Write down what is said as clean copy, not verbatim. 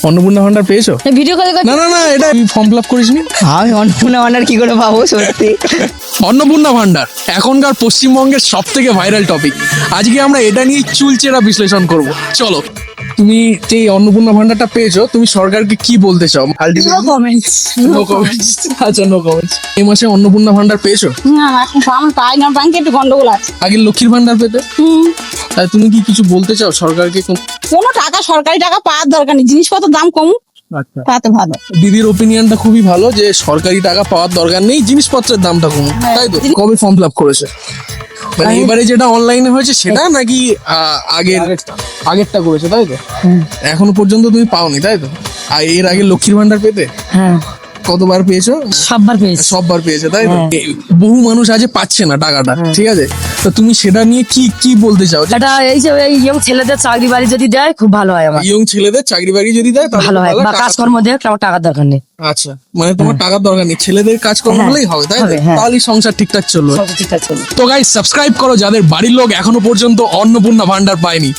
অন্নপূর্ণা ভান্ডার পেয়েছো? ভিডিও কলে না না না, এটা ফর্ম ফিল আপ করিসনি? আমি অন্নপূর্ণা ভান্ডার কি করে পাবো সত্যি? অন্নপূর্ণা ভান্ডার এখনকার পশ্চিমবঙ্গের সব থেকে ভাইরাল টপিক। আজকে আমরা এটা নিয়ে চুলচেরা বিশ্লেষণ করব। চলো, তুমি যে এই অন্নপূর্ণা ভান্ডারটা পেয়েছো, তুমি সরকারকে কি বলতে চাও? No comments. No comments. আচ্ছা, নো কমেন্টস। এই মাসে অন্নপূর্ণা ভান্ডার পেয়েছো? না এখন আমি পাই না, ব্যাংকে একটু গন্ডগোল আছে। আগে লক্ষ্মীর ভান্ডার পেতে, তাই তুমি কি কিছু বলতে চাও সরকারকে? কোনো টাকা সরকারি টাকা পাওয়ার দরকার নেই, জিনিসপত্র দাম কমুক আচ্ছা, তাতে ভালো। দিদির ওপিনিয়নটা খুবই ভালো যে সরকারি টাকা পাওয়ার দরকার নেই, জিনিসপত্রের দামটা কম, তাই তো? কবে ফর্ম ফিল আপ করেছে? মানে এবারে যেটা অনলাইনে হয়েছে সেটা নাকি আগেরটা করেছে, তাই তো? এখনো পর্যন্ত তুমি পাওনি, তাই তো? আর এর আগে লক্ষ্মীর ভান্ডার পেতে হ্যাঁ, কতবার পেয়েছো? সববার পেয়েছি। সববার পেয়েছে, তাই তো? বহু মানুষ আজ পাচ্ছে না টাকাটা, ঠিক আছে? তো তুমি সেটা নিয়ে কি কি বলতে চাও? এটা এই যে এই ইয়ং ছেলেদের চাকরি বাড়ি যদি দেয় খুব ভালো হয়, আমার ইয়ং ছেলেদের চাকরি বাকরি যদি দেয় তাহলে ভালো হয়, ভালো, বা টাকা- কাজকর্ম দেয়, আমার টাকার দরকার নেই। আচ্ছা, মানে তোমার টাকার দরকার নেই, ছেলেদের কাজকর্ম হ্যাঁ, হলেই হবে, তাই তো? হবে, হ্যাঁ। তাহলেই সংসার ঠিকঠাক চলবে। সব ঠিকঠাক চলবে। তো গাইস, সাবস্ক্রাইব করো যাদের বাড়ির লোক এখনো পর্যন্ত অন্নপূর্ণা ভান্ডার পায়নি।